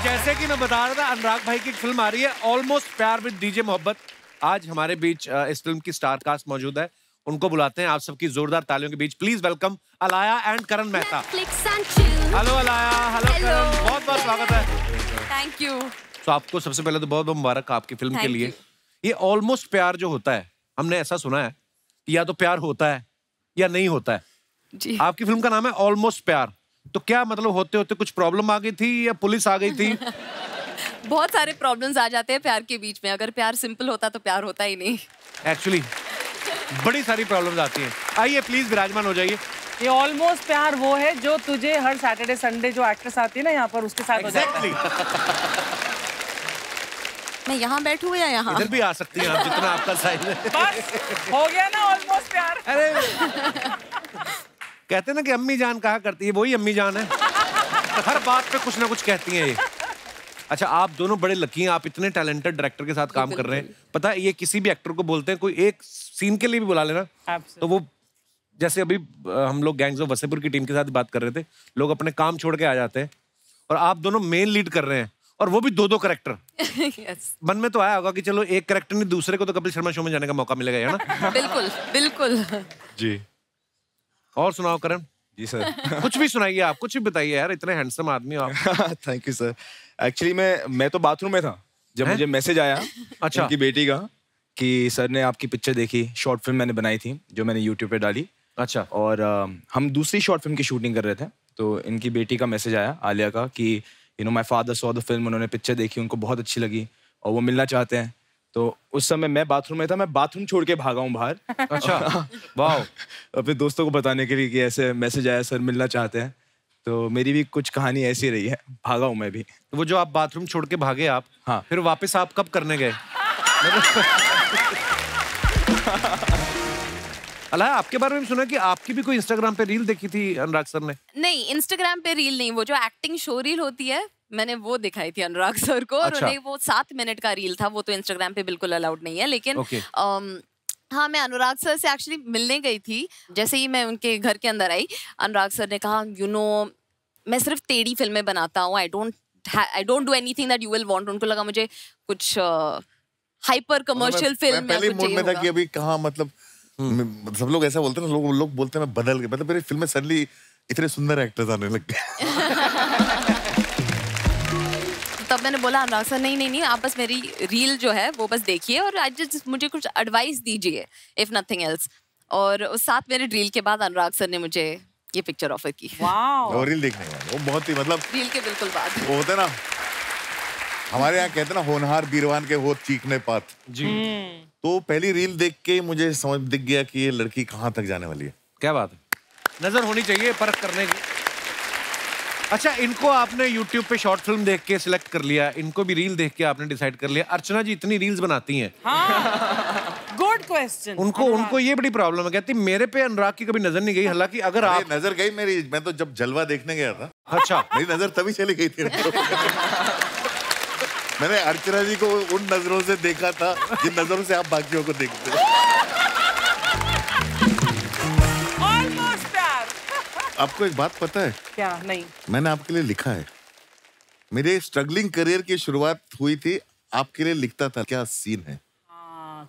जैसे कि मैं बता रहा था, अनुराग भाई की एक फिल्म आ रही है ऑलमोस्ट प्यार विद डीजे मोहब्बत। आज हमारे बीच इस फिल्म की स्टार कास्ट मौजूद है। उनको बुलाते हैं आप सबकी जोरदार तालियों के बीच। Please welcome Alaya and Karan Mehta. Hello Alaya, hello Karan, बहुत बहुत स्वागत है। Thank you. तो आपको सबसे पहले तो बहुत बहुत मुबारक आपकी फिल्म के लिए। ये ऑलमोस्ट प्यार जो होता है, हमने ऐसा सुना है कि या तो प्यार होता है या नहीं होता है जी। आपकी फिल्म का नाम है ऑलमोस्ट प्यार। तो क्या मतलब होते होते कुछ प्रॉब्लम आ गई थी या पुलिस आ गई थी? बहुत सारे प्रॉब्लम्स आ जाते हैं प्यार के बीच में। अगर प्यार सिंपल होता तो प्यार होता ही नहीं। एक्चुअली बड़ी सारी प्रॉब्लम्स आती हैं। आइए प्लीज विराजमान हो जाइए। ये ऑलमोस्ट प्यार वो है जो तुझे हर सैटरडे संडे जो एक्ट्रेस आती है ना यहाँ पर, उसके साथ हो जाता है। मैं यहाँ बैठूँ या यहाँ? इधर भी आ सकती हैं आप, जितना आपका साइज है। बस हो गया ना ऑलमोस्ट प्यार। अरे कहते हैं ना कि अम्मी जान कहा करती है, वही अम्मी जान है। हर बात पे कुछ ना कुछ कहती हैं ये। अच्छा, आप दोनों बड़े लकी हैं, आप इतने टैलेंटेड डायरेक्टर के साथ काम कर रहे हैं। पता है, ये किसी भी एक्टर को बोलते हैं, कोई एक सीन के लिए भी बुला लेना तो वो, जैसे अभी हम लोग गैंग्स ऑफ वसेपुर की टीम के साथ बात कर रहे थे, लोग अपने काम छोड़ के आ जाते हैं और आप दोनों मेन लीड कर रहे हैं, और वो भी दो दो कैरेक्टर। yes. मन में तो आया होगा कि चलो एक कैरेक्टर नहीं, दूसरे को तो कपिल शर्मा शो में जाने का मौका मिलेगा, है ना? बिल्कुल बिल्कुल जी। और सुनाओ करण जी सर। कुछ भी सुनाइए, आप कुछ भी बताइए यार, इतने हैंडसम आदमी हो आप। Thank you sir. एक्चुअली मैं तो बाथरूम में था जब मुझे मैसेज आया अच्छा उनकी बेटी का कि सर ने आपकी पिक्चर देखी, शॉर्ट फिल्म मैंने बनाई थी जो मैंने यूट्यूब पे डाली। अच्छा। और हम दूसरी शॉर्ट फिल्म की शूटिंग कर रहे थे, तो इनकी बेटी का मैसेज आया आलिया का कि you know my father saw the film, उन्होंने पिक्चर देखी, उनको बहुत अच्छी लगी और वो मिलना चाहते हैं। तो उस समय मैं बाथरूम में था, मैं बाथरूम छोड़ के भागा हूँ बाहर। अच्छा वाह। अपने दोस्तों को बताने के लिए कि ऐसे मैसेज आया, सर मिलना चाहते हैं। तो मेरी भी कुछ कहानी ऐसी रही है, भागा हूँ मैं भी। तो वो जो आप बाथरूम छोड़ के भागे आप, हाँ, फिर वापस आप कब करने गए? अल्लाह, आपके बारे में सुना कि आपकी भी कोई इंस्टाग्राम पे रील देखी थी अनुराग सर ने? नहीं, इंस्टाग्राम पे रील नहीं, वो जो एक्टिंग शो रील होती है मैंने वो दिखाई थी अनुराग सर को। और उन्हें वो 7 मिनट का रील था, वो तो इंस्टाग्राम पे बिल्कुल अलाउड नहीं है। लेकिन हाँ, मैं अनुराग सर से एक्चुअली मिलने गई थी। जैसे ही मैं उनके घर के अंदर आई, अनुराग सर ने कहा, यू नो मैं सिर्फ टेढ़ी फिल्में बनाता हूँ, I don't do anything that you will want. उनको लगा मुझे कुछ हाइपर कमर्शियल फिल्म पहले मूड में था कि अभी कहाँ, मतलब सब लोग ऐसा बोलते हैं ना, लोग बोलते हैं मैं बदल गया, मतलब मेरी फिल्म में सडनली इतने सुंदर एक्टर्स आने लग गए। तब मैंने बोला अनुराग सर नहीं, आप बस मेरी रील जो है वो बस देखिए और आज मुझे कुछ एडवाइस दीजिए, इफ नथिंग एल्स। और उस 7 मिनट रील के बाद अनुराग सर ने मुझे ये पिक्चर ऑफर की। वो रील देखने का वो बहुत ही, मतलब रील के बिल्कुल बाद वो होता है ना, हमारे यहाँ कहते हैं ना, होनहार बीरवान के हो चीखने पात जी। तो पहली रील देख के मुझे समझ दिख गया कि ये लड़की कहाँ तक जाने वाली है। क्या बात है, नजर होनी चाहिए परख करने की। अच्छा, इनको आपने YouTube पे शॉर्ट फिल्म देख के सिलेक्ट कर लिया, इनको भी रील देख के आपने डिसाइड कर लिया। अर्चना जी इतनी रील्स बनाती हैं। हाँ, गुड क्वेश्चन। उनको ये बड़ी प्रॉब्लम है, कहती मेरे पे अनुराग की कभी नजर नहीं गई। हालांकि अगर आप नजर गई मेरी, मैं तो जब जलवा देखने गया था। अच्छा। मेरी नजर तभी चली गई थी। मैंने अर्चना जी को उन नजरों से देखा था जिन नजरों से आप बाकियों को देखते हो। आपको एक बात पता है क्या? नहीं। मैंने आपके लिए लिखा है। मेरे स्ट्रगलिंग करियर की शुरुआत हुई थी, आपके लिए लिखता था क्या सीन है।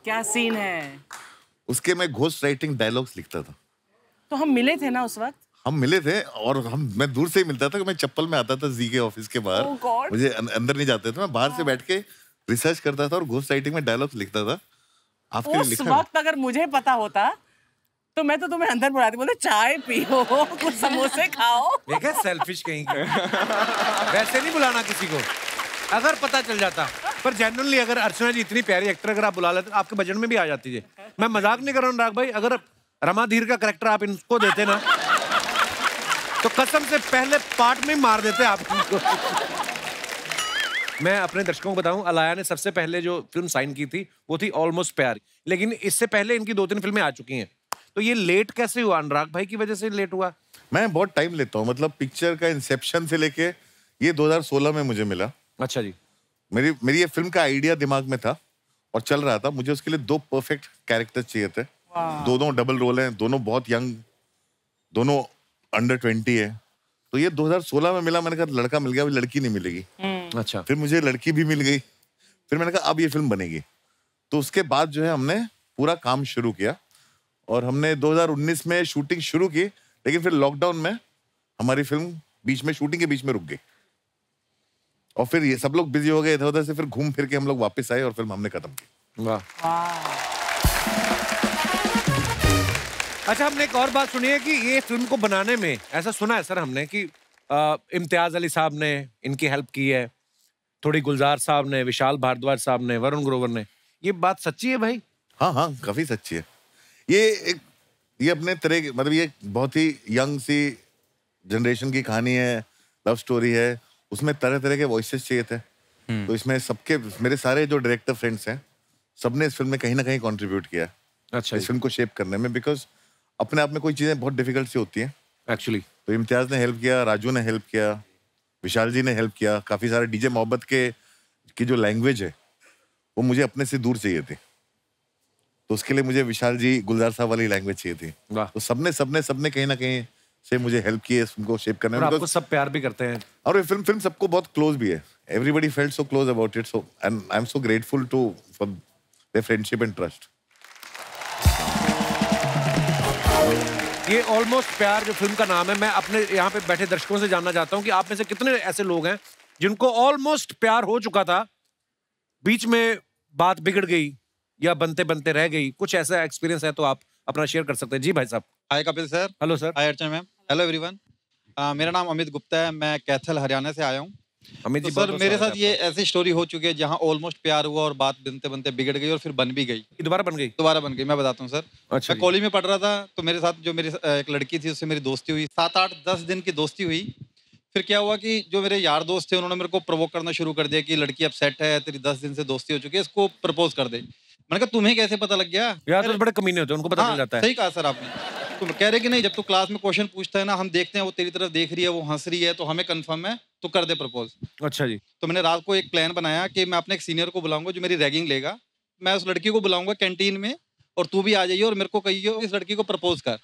क्या सीन है? उसके मैं घोस्ट राइटिंग डायलॉग्स लिखता था। तो हम मिले थे ना उस वक्त? हम मिले थे, और मैं दूर से ही मिलता था। मैं चप्पल में आता था जी के ऑफिस के बाहर। मुझे अंदर नहीं जाते थे, मैं बाहर से बैठ के रिसर्च करता था और घोस्ट राइटिंग में डायलॉग्स लिखता था। आपके लिए लिखा है। उस वक्त अगर मुझे पता होता तो मैं तो तुम्हें अंदर बुलाती, बोलते चाय पियो, कुछ समोसे खाओ। देखा, सेल्फिश कहीं की। वैसे नहीं बुलाना किसी को, अगर पता चल जाता। पर जेन्युइनली अगर अर्चना जी इतनी प्यारी एक्टर अगर आप बुला लेते, आपके बजट में भी आ जाती है। मैं मजाक नहीं कर रहा हूँ अनुराग भाई, अगर रमाधीर का कैरेक्टर आप इनको देते ना तो कसम से पहले पार्ट में मार देते आप इनको। मैं अपने दर्शकों को बताऊं, अलाया ने सबसे पहले जो फिल्म साइन की थी वो थी ऑलमोस्ट प्यार, लेकिन इससे पहले इनकी 2-3 फिल्में आ चुकी हैं। तो ये लेट कैसे हुआ? अनुराग भाई की वजह से लेट हुआ? मैं बहुत टाइम लेता हूँ, मतलब पिक्चर का इंसेप्शन से लेके ये 2016 में मुझे मिला। अच्छा जी। मेरी ये फिल्म का आइडिया दिमाग में था और चल रहा था। मुझे उसके लिए 2 परफेक्ट कैरेक्टर चाहिए थे। दोनों डबल रोल हैं, दोनों बहुत यंग, दोनों अंडर 20 है। तो ये 2016 में मिला। मैंने कहा लड़का मिल गया, अभी लड़की नहीं मिलेगी। अच्छा। फिर मुझे लड़की भी मिल गई, फिर मैंने कहा अब ये फिल्म बनेगी। तो उसके बाद जो है हमने पूरा काम शुरू किया और हमने 2019 में शूटिंग शुरू की, लेकिन फिर लॉकडाउन में हमारी फिल्म बीच में, शूटिंग के बीच में रुक गई और फिर ये सब लोग बिजी हो गए इधर उधर से, फिर घूम फिर के हम लोग वापस आए और फिल्म हमने खत्म की। वाह। अच्छा, हमने एक और बात सुनी है कि ये फिल्म को बनाने में ऐसा सुना है सर हमने कि इम्तियाज अली साहब ने इनकी हेल्प की है, थोड़ी गुलजार साहब ने, विशाल भारद्वाज साहब ने, वरुण ग्रोवर ने। ये बात सच्ची है भाई? हाँ हाँ, काफी सच्ची है। ये अपने तरह की, मतलब ये बहुत ही यंग सी जनरेशन की कहानी है, लव स्टोरी है, उसमें तरह तरह के वॉइसेस चाहिए थे। तो इसमें सबके, मेरे सारे जो डायरेक्टर फ्रेंड्स हैं, सबने इस फिल्म में कहीं ना कहीं कंट्रीब्यूट किया। अच्छा। इस फिल्म को शेप करने में, बिकॉज अपने आप में कोई चीजें बहुत डिफिकल्ट सी होती हैं एक्चुअली। तो इम्तियाज ने हेल्प किया, राजू ने हेल्प किया, विशाल जी ने हेल्प किया, काफी सारे डीजे मोहब्बत की जो लैंग्वेज है वो मुझे अपने से दूर चाहिए थी, तो उसके लिए मुझे विशाल जी, गुलजार साहब वाली लैंग्वेज चाहिए थी। तो सबने कहीं ना कहीं से मुझे हेल्प की है इस फिल्म को शेप करने में। आपको सब प्यार भी करते हैं और ये फिल्म सबको बहुत क्लोज भी है। Everybody felt so close about it, so and I am so grateful to for their friendship and trust. ये ऑलमोस्ट प्यार जो फिल्म का नाम है, मैं अपने यहाँ पे बैठे दर्शकों से जानना चाहता हूँ कि आप में से कितने ऐसे लोग हैं जिनको ऑलमोस्ट प्यार हो चुका था, बीच में बात बिगड़ गई या बनते बनते रह गई, कुछ ऐसा एक्सपीरियंस है तो आप अपना शेयर कर सकते हैं। जी भाई साहब। Hi Kapil sir. Hello sir. Hi Archana ma'am. Hello everyone. मेरा नाम अमित गुप्ता है, मैं कैथल हरियाणा से आया हूँ। अमित जी, तो सर मेरे साथ ये ऐसी स्टोरी हो चुकी है जहाँ ऑलमोस्ट प्यार हुआ और बात बनते बनते बिगड़ गई और फिर बन भी गई। दोबारा बन गई। मैं बताता हूँ सर। अच्छा। मैं कॉलेज में पढ़ रहा था, तो मेरे साथ जो मेरी एक लड़की थी, उससे मेरी दोस्ती हुई। 7-8-10 दिन की दोस्ती हुई। फिर क्या हुआ कि जो मेरे यार दोस्त थे उन्होंने मेरे को प्रोवोक करना शुरू कर दिया कि लड़की अब सेट है, तेरी 10 दिन से दोस्ती हो चुकी है, इसको प्रपोज कर दे। मैंने कहा तुम्हें कैसे पता लग गया? यार तो बड़े कमीने होते हैं, उनको पता चल जाता है। सही कहा सर आपने। तो कह रहे कि नहीं, जब तू क्लास में क्वेश्चन पूछता है ना, हम देखते हैं वो तेरी तरफ देख रही है, वो हंस रही है, तो हमें कंफर्म है, तो कर दे प्रपोज। अच्छा जी। तो मैंने रात को एक प्लान बनाया कि मैं अपने एक सीनियर को बुलाऊंगा जो मेरी रैगिंग लेगा। मैं उस लड़की को बुलाऊंगा कैंटीन में और तू भी आ जाइए और मेरे को कहिए इस लड़की को प्रपोज कर।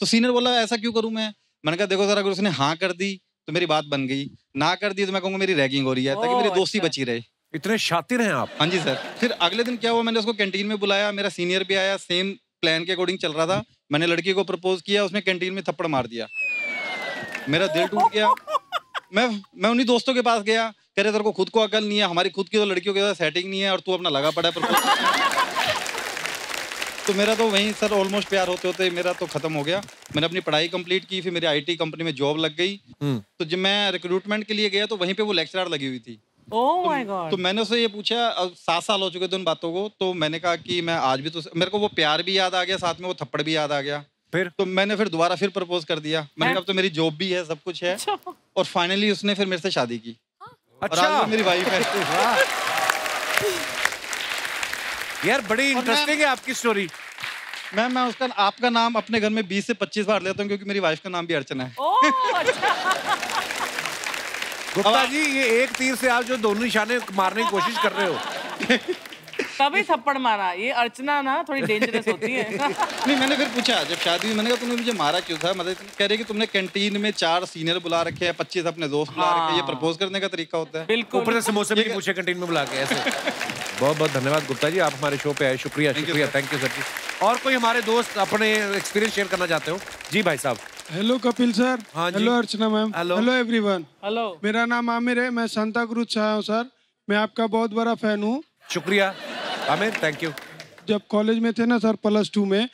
तो सीनियर बोला ऐसा क्यों करूं मैं? मैंने कहा देखो सर, अगर उसने हाँ कर दी तो मेरी बात बन गई, ना कर दी तो मैं कहूँगा मेरी रैगिंग हो रही है, ताकि मेरी दोस्ती बची रहे। इतने शातिर हैं आप। हाँ जी सर। फिर अगले दिन क्या हुआ, मैंने उसको कैंटीन में बुलाया, मेरा सीनियर भी आया, सेम प्लान के अकॉर्डिंग चल रहा था। मैंने लड़की को प्रपोज किया, उसने कैंटीन में थप्पड़ मार दिया, मेरा दिल टूट गया। मैं उन्हीं दोस्तों के पास गया, कह रहे तेरे को खुद को अकल नहीं है, हमारी खुद की तो लड़कियों के साथ सेटिंग नहीं है और तू अपना लगा पड़ा है प्रपोज। तो मेरा तो वहीं सर ऑलमोस्ट प्यार होते होते मेरा तो खत्म हो गया। मैंने अपनी पढ़ाई कंप्लीट की, फिर मेरी आईटी कंपनी में जॉब लग गई। तो जब मैं रिक्रूटमेंट के लिए गया तो वहीं पे वो लेक्चरर लगी हुई थी। Oh my God. तो मैंने उससे ये पूछा, अब 7 साल हो चुके थे उन बातों को, तो मैंने कहा कि मैं आज भी तो, मेरे को वो प्यार भी याद आ गया, साथ में वो थप्पड़ भी याद आ गया। फिर तो मैंने फिर दोबारा फिर प्रपोज कर दिया। मैंने कहा अब तो मेरी जॉब भी है, सब कुछ है, और फाइनली उसने फिर मेरे से शादी की। अच्छा। और आज वो मेरी वाइफ है। यार बड़ी इंटरेस्टिंग है आपकी स्टोरी। मैं उसका, आपका नाम अपने घर में 20 से 25 बार लेता हूँ, क्योंकि मेरी वाइफ का नाम भी अर्चना है। गुप्ता जी, ये एक तीर से आप जो दोनों निशाने मारने की कोशिश कर रहे हो। तभी थप्पड़ मारा। ये अर्चना ना थोड़ी डेंजरस होती है। नहीं, मैंने फिर पूछा जब शादी हुई, मैंने कहा तुमने मुझे मारा क्यों था? मतलब कह रहे कि तुमने कैंटीन में 4 सीनियर बुला रखे हैं, 25 अपने दोस्त बुला रखे हैं, ये प्रपोज करने का तरीका होता है। बिल्कुल। ऊपर से समोसे भी पूछे कैंटीन में बुला के ऐसे। बहुत बहुत धन्यवाद गुप्ता जी, आप हमारे शो पे आए। शुक्रिया शुक्रिया, थैंक यू सर जी। और कोई हमारे दोस्त अपने एक्सपीरियंस शेयर करना चाहते हो? जी भाई साहब। Hello Kapil sir. हाँ जी। हेलो अर्चना मैम। Hello everyone. हेलो। मेरा नाम आमिर है, मैं सांता क्रूज से आया हूँ सर। मैं आपका बहुत बड़ा फैन हूँ। शुक्रिया आमिर, थैंक यू। जब कॉलेज में थे ना सर, +2 में,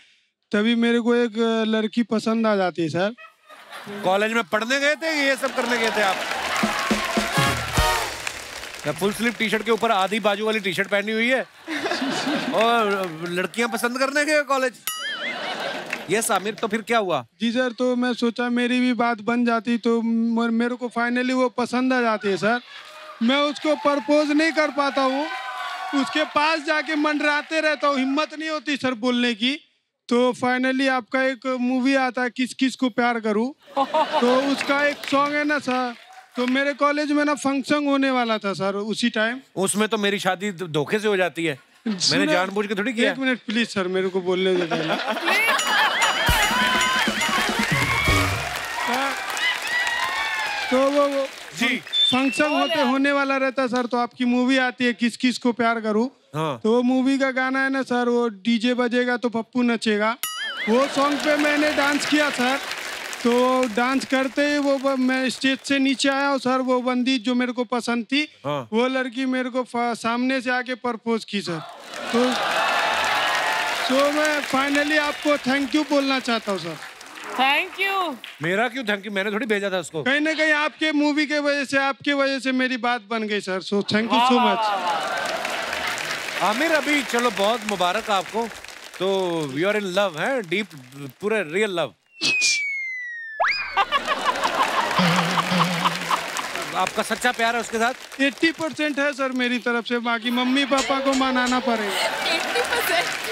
तभी मेरे को एक लड़की पसंद आ जाती है सर। कॉलेज में पढ़ने गए थे, ये सब करने गए थे आप? फुल स्लीव टी शर्ट के ऊपर आधी बाजू वाली टी शर्ट पहनी हुई है और लड़कियां पसंद करने गए कॉलेज। यस आमिर, तो फिर क्या हुआ? जी सर, तो मैं सोचा मेरी भी बात बन जाती, तो मेरे को फाइनली वो पसंद आ जाती है सर। मैं उसको प्रपोज नहीं कर पाता हूँ, उसके पास जाके मंडराते रहता हूँ, हिम्मत नहीं होती सर बोलने की। तो फाइनली आपका एक मूवी आता है किस किस को प्यार करूँ, तो उसका एक सॉन्ग है ना सर, तो मेरे कॉलेज में ना फंक्शन होने वाला था सर उसी टाइम। उसमें तो मेरी शादी धोखे से हो जाती है, मैंने जानबूझ के थोड़ी किया। 1 मिनट प्लीज सर, मेरे को बोलने दे पहले। तो वो जी फंक्शन होने वाला रहता सर, तो आपकी मूवी आती है किस किस को प्यार करूं। हाँ। तो वो मूवी का गाना है ना सर, वो डीजे बजेगा तो पप्पू नचेगा, वो सॉन्ग पे मैंने डांस किया सर। तो डांस करते ही वो मैं स्टेज से नीचे आया हूँ सर, वो बंदी जो मेरे को पसंद थी, हाँ। वो लड़की मेरे को सामने से आके प्रपोज की सर। तो मैं फाइनली आपको थैंक यू बोलना चाहता हूँ सर। Thank you. मेरा क्यों थैंक यू, मैंने थोड़ी भेजा था उसको। कहीं ना कहीं आपके मूवी के वजह से, आपके वजह से मेरी बात बन गई sir, so thank you so much. Aamir अभी चलो बहुत मुबारक आपको, तो यू आर इन लव है, डीप पूरे रियल लव। आपका सच्चा प्यार है उसके साथ? 80% है सर मेरी तरफ से, बाकी मम्मी पापा को मनाना पड़ेगा। 80%।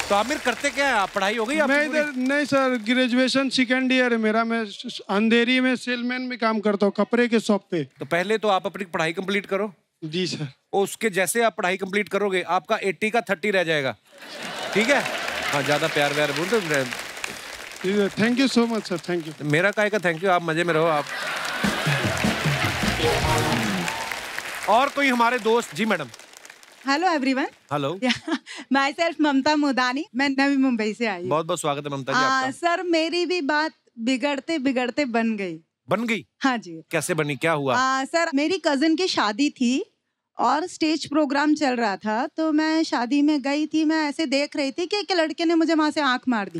तो आमिर करते क्या है आप, पढ़ाई हो गई आपकी? मैं इधर नहीं सर, ग्रेजुएशन सेकेंड ईयर है मेरा, मैं अंधेरी में सेलमैन में काम करता हूँ, कपड़े के शॉप पे। तो पहले तो आप अपनी पढ़ाई कंप्लीट करो। जी सर। उसके जैसे आप पढ़ाई कंप्लीट करोगे आपका 80 का 30 रह जाएगा, ठीक है? हाँ, ज्यादा प्यार व्यार बोल दो। Thank you so much sir, thank you. मेरा काहे का थैंक यू, आप मजे में रहो आप। और कोई हमारे दोस्त? जी madam. Hello everyone. Hello. Myself Mamta Mudani, मैं नवी मुंबई से आई हूँ। बहुत बहुत स्वागत है ममता जी आपका। सर मेरी भी बात बिगड़ते बिगड़ते बन गई। बन गई? हाँ जी। कैसे बनी, क्या हुआ? सर मेरी कजिन की शादी थी और स्टेज प्रोग्राम चल रहा था, तो मैं शादी में गई थी। मैं ऐसे देख रही थी कि एक लड़के ने मुझे वहां से आंख मार दी,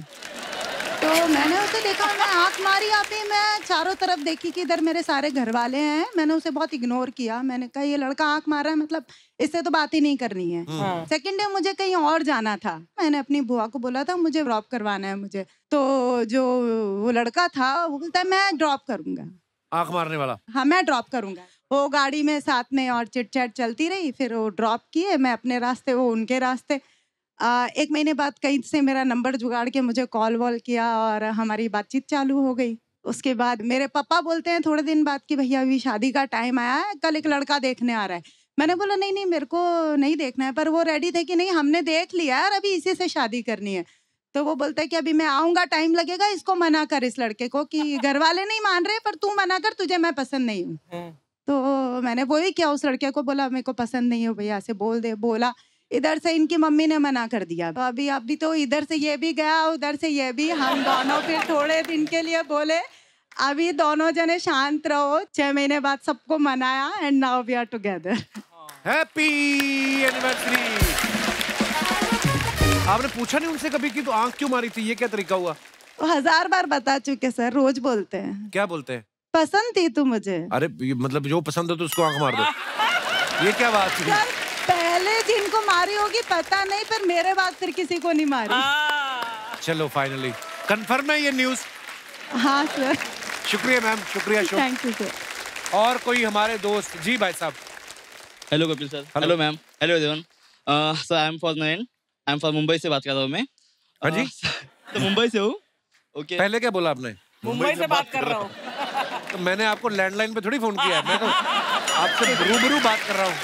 तो मैंने उसे देखा, मैं आंख मारी। अभी मैं चारों तरफ देखी कि इधर मेरे सारे घर वाले हैं, मैंने उसे बहुत इग्नोर किया। मैंने कहा ये लड़का आंख मार रहा है, मतलब इससे तो बात ही नहीं करनी है। सेकंड डे मुझे कहीं और जाना था, मैंने अपनी बुआ को बोला था मुझे ड्रॉप करवाना है मुझे, तो जो वो लड़का था वो बोलता है मैं ड्रॉप करूंगा। आंख मारने वाला? हाँ, मैं ड्रॉप करूंगा। वो गाड़ी में साथ में और चिट चैट चलती रही, फिर वो ड्रॉप किए, मैं अपने रास्ते, वो उनके रास्ते। 1 महीने बाद कहीं से मेरा नंबर जुगाड़ के मुझे कॉल वॉल किया और हमारी बातचीत चालू हो गई। उसके बाद मेरे पापा बोलते हैं थोड़े दिन बाद कि भैया अभी शादी का टाइम आया है, कल एक लड़का देखने आ रहा है। मैंने बोला नहीं नहीं मेरे को नहीं देखना है, पर वो रेडी थे कि नहीं हमने देख लिया है और अभी इसी से शादी करनी है। तो वो बोलता है कि अभी मैं आऊंगा, टाइम लगेगा, इसको मना कर इस लड़के को कि घर वाले नहीं मान रहे, पर तू मना कर, तुझे मैं पसंद नहीं हूँ। तो मैंने वही किया, उस लड़के को बोला मेरे को पसंद नहीं है भैया, ऐसे बोल दे। बोला, इधर से इनकी मम्मी ने मना कर दिया। तो अभी तो इधर से ये भी गया, उधर से ये भी, हम दोनों फिर थोड़े दिन के लिए बोले अभी दोनों जने शांत रहो। 6 महीने बाद सबको मनाया and now we are together. Happy anniversary. आपने पूछा नहीं उनसे कभी कि तो आंख क्यों मारी थी, ये क्या तरीका हुआ? वो 1000 बार बता चुके सर, रोज बोलते हैं। क्या बोलते हैं? पसंद थी तू मुझे। अरे मतलब जो पसंद हो तो उसको आंख मार दो, ये क्या बात है? सर पहले जिनको मारी होगी पता नहीं, पर मेरे बाद फिर किसी को नहीं मारी। चलो फाइनली कंफर्म है ये न्यूज? हाँ सर। शुक्रिया मैम, शुक्रिया। Thank you sir. और कोई हमारे दोस्त? जी भाई साहब। Hello Kapil sir. Hello ma'am. Hello everyone. Sir I am from Mumbai से बात कर रहा हूँ मैं। हाँ जी। तो मुंबई से हूँ। ओके। पहले क्या बोला आपने? मुंबई से बात कर रहा हूँ। तो मैंने आपको लैंडलाइन पे थोड़ी फोन किया है, मैं तो आपसे रूबरू बात कर रहा हूँ।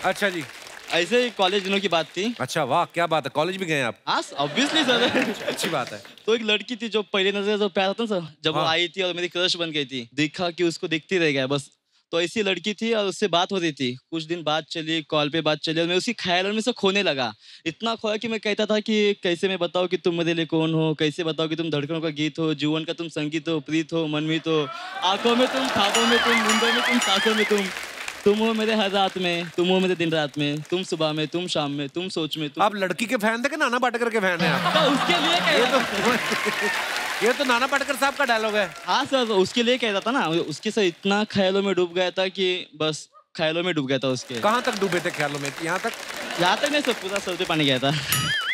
अच्छा जी। ऐसे ही कॉलेज दिनों की बात थी। अच्छा वाह, क्या बात है, कॉलेज भी गए आप? हाँ ऑब्वियसली सर। अच्छी बात है। तो एक लड़की थी जो पहले नजर जो प्यार होता ना सर, जब वो हाँ। आई थी और मेरी क्रश बन गई थी, देखा कि उसको देखती रह गया बस। तो ऐसी लड़की थी और उससे बात हो रही थी, कुछ दिन बात चली, कॉल पे बात चली और मैं उसकी ख्यालों में से खोने लगा। इतना खोया कि मैं कहता था कि कैसे मैं बताऊं कि तुम मेरे लिए कौन हो, कैसे बताओ कि तुम धड़कनों का गीत हो, जीवन का तुम संगीत हो, प्रीत हो, मनमीत हो, आंखों में तुम, ख्वाबों में तुम, नींदों में तुम, सांसों में तुम हो मेरे हर रात में, तुम हो मेरे दिन रात में, तुम सुबह में, तुम शाम में, तुम सोच में। तुम आप लड़की के फैन थे कि नाना पाटेकर के फैन हैं आप? तो उसके लिए ये तो नाना पाटेकर साहब का डायलॉग है। हाँ सर, उसके लिए कह रहा था ना, उसके से इतना ख्यालों में डूब गया था कि बस ख्यालों में डूब गया था उसके। कहाँ तक डूबे थे ख्यालों में? यहाँ तक? यहाँ तक नहीं सर, पूरा सर पे पानी गया था।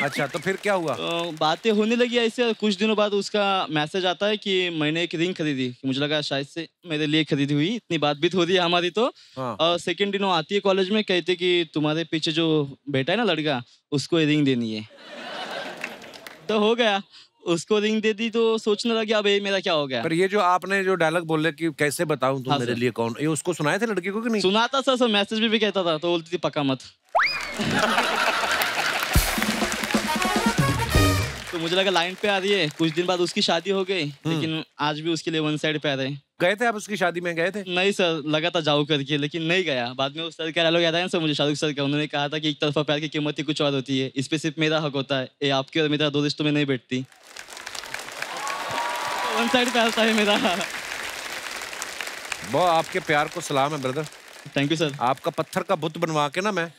अच्छा, तो फिर क्या हुआ? तो बातें होने लगी ऐसे। कुछ दिनों बाद उसका मैसेज आता है कि मैंने एक रिंग खरीदी। मुझे लगा शायद से मेरे लिए खरीदी हुई, इतनी बातचीत हो रही है हमारी। तो हाँ। सेकंड दिनों आती है कॉलेज में, कहते कि तुम्हारे पीछे जो बैठा है ना लड़का, उसको रिंग देनी है। तो हो गया, उसको रिंग दे दी। तो सोचने लगे अब ये मेरा क्या हो गया। पर ये जो आपने जो डायलॉग बोले कि कैसे बताऊं तुम हाँ मेरे सर। लिए कौन, ये उसको सुनाए थे लड़की को कि नहीं? सुनाता सर, मैसेज भी कहता था, तो बोलती थी पक्का मत। तो मुझे लगा लाइन पे आ रही है, कुछ दिन बाद उसकी शादी हो गई, लेकिन आज भी उसके लिए वन साइड पे आ रहे हैं। गए थे आप उसकी शादी में? गए थे? नहीं सर, लगा था जाओ करके, लेकिन नहीं गया। बाद में उस सर का डायलॉग याद आया सर मुझे, शाहरुख सर का। उन्होंने कहा था कि एक तरफा प्यार की कीमत ही कुछ और होती है, इस पे सिर्फ मेरा हक होता है, ये आपके और मेरा दो रिश्तों में नहीं बैठती। वन साइड पे आता है मेरा। बहुत आपके प्यार को सलाम है ब्रदर। Thank you sir. आपका पत्थर का बुत बनवा के ना मैं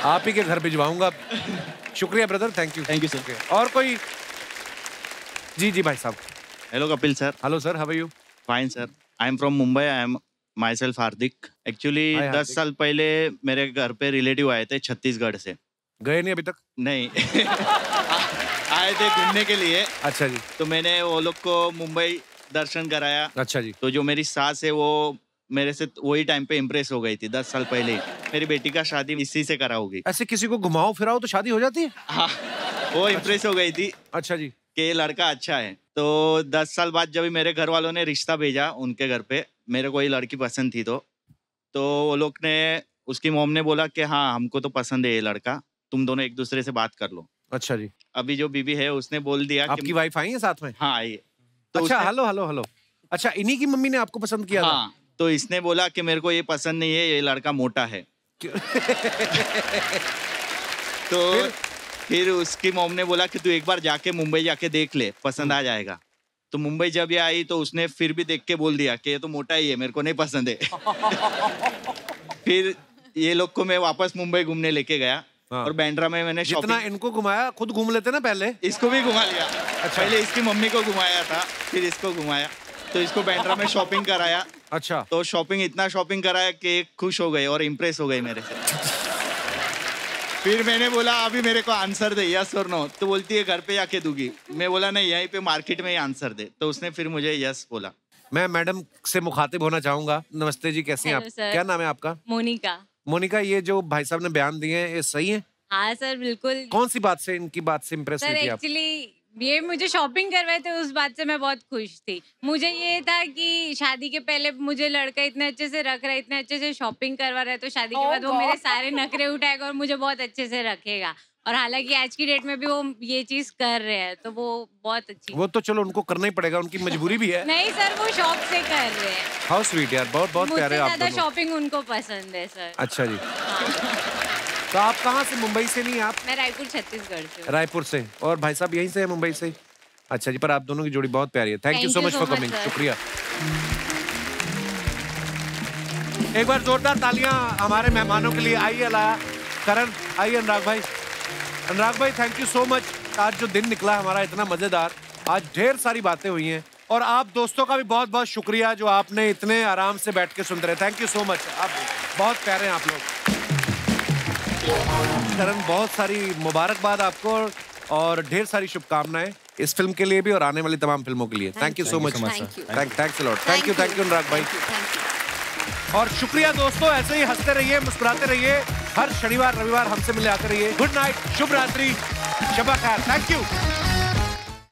आप ही के घर भिजवाऊंगा। शुक्रिया ब्रदर, थैंक यू सर। और कोई? जी जी भाई साहब। Hello Kapil sir. Hello sir, how are you? Fine sir. I am from Mumbai. I am myself Hardik. Actually 10 साल पहले मेरे घर पे रिलेटिव आए थे छत्तीसगढ़ से। गए नहीं अभी तक? नहीं आए थे घूमने के लिए। अच्छा जी। तो मैंने वो लोग को मुंबई दर्शन कराया। अच्छा जी। तो जो मेरी सास है वो मेरे से वही टाइम पे इम्प्रेस हो गई थी 10 साल पहले। मेरी बेटी का शादी इसी से करा होगी। ऐसे किसी को घुमाओ फिराओ तो शादी हो जाती है? हाँ, वो इम्प्रेस हो गई थी। अच्छा जी। कि ये लड़का अच्छा है। तो 10 साल बाद जब मेरे घर वालों ने रिश्ता भेजा उनके घर पे, मेरे को ये लड़की पसंद थी, तो वो लोग ने, उसकी मॉम ने बोला कि हाँ हमको तो पसंद है ये लड़का, तुम दोनों एक दूसरे से बात कर लो। अच्छा जी। अभी जो बीबी है उसने बोल दिया। आपकी वाइफ आई है साथ में? हाँ आई है। तो अच्छा, हेलो। अच्छा, इन्हीं की मम्मी ने आपको पसंद किया? हाँ, तो इसने बोला कि मेरे को ये पसंद नहीं है, ये लड़का मोटा है। तो फिर उसकी मॉम ने बोला कि तू एक बार जाके मुंबई जाके देख ले, पसंद आ जाएगा। तो मुंबई जब ये आई तो उसने फिर भी देख के बोल दिया कि ये तो मोटा ही है, मेरे को नहीं पसंद है। फिर ये लोग को मैं वापस मुंबई घूमने लेके गया। और बैंड्रा में मैंने जितना इनको घुमाया, खुद घूम लेते ना पहले। इसको भी घुमा लिया। अच्छा। पहले इसकी मम्मी को घुमाया था, फिर इसको घुमाया। तो इसको बैंड्रा में शॉपिंग कराया। अच्छा। तो इतना शॉपिंग कराया कि खुश हो गई और इम्प्रेस हो गई मेरे से। फिर मैंने बोला अभी मेरे को आंसर दे, यस और नो। तो बोलती है घर पे जाके दूंगी। मैं बोला नहीं, यहीं पे मार्केट में ही आंसर दे। तो उसने फिर मुझे यस बोला। मैं मैडम से मुखातिब होना चाहूंगा। नमस्ते जी, कैसी हैं आप? क्या नाम है आपका? मोनिका। मोनिका, ये जो भाई साहब ने बयान दिए हैं ये सही है? हाँ सर, बिल्कुल। कौन सी बात से, इनकी बात से इम्प्रेस हुई थी आप? एक्चुअली ये मुझे शॉपिंग करवाए थे, उस बात से मैं बहुत खुश थी। मुझे ये था कि शादी के पहले मुझे लड़का इतने अच्छे से रख रहा है, इतने अच्छे से शॉपिंग करवा रहा है, तो शादी के बाद वो मेरे सारे नखरे उठाएगा और मुझे बहुत अच्छे से रखेगा। और हालांकि आज की डेट में भी वो ये चीज कर रहे हैं, तो वो बहुत अच्छी। वो तो चलो उनको करना ही पड़ेगा, उनकी मजबूरी भी है। नहीं सर, वो शौक से कर रहे हैं। हाउ स्वीट यार, बहुत बहुत प्यारे आप दोनों। शॉपिंग उनको पसंद है सर। अच्छा जी। तो आप कहाँ से? मुंबई से नहीं आप? मैं रायपुर छत्तीसगढ़ से। रायपुर से। और भाई साहब यहीं से है, मुंबई से? अच्छा जी। पर आप दोनों की जोड़ी बहुत प्यारी है। Thank you so much for coming. शुक्रिया। एक बार जोरदार तालियां हमारे मेहमानों के लिए। आइए लाया करण, आइए अनुराग भाई। अनुराग भाई, थैंक यू सो मच। आज जो दिन निकला हमारा इतना मजेदार, आज ढेर सारी बातें हुई हैं। और आप दोस्तों का भी बहुत बहुत शुक्रिया जो आपने इतने आराम से बैठ के सुन रहे। Thank you so much. आप बहुत प्यारे हैं आप लोग। करण, बहुत सारी मुबारकबाद आपको और ढेर सारी शुभकामनाएं इस फिल्म के लिए भी और आने वाली तमाम फिल्मों के लिए। Thank you so much. Thanks a lot. Thank you Anurag भाई। और शुक्रिया दोस्तों, ऐसे ही हंसते रहिए, मुस्कुराते रहिए। हर शनिवार रविवार हमसे मिलने आते रहिए। गुड नाइट, शुभ रात्रि, शब खैर। Thank you.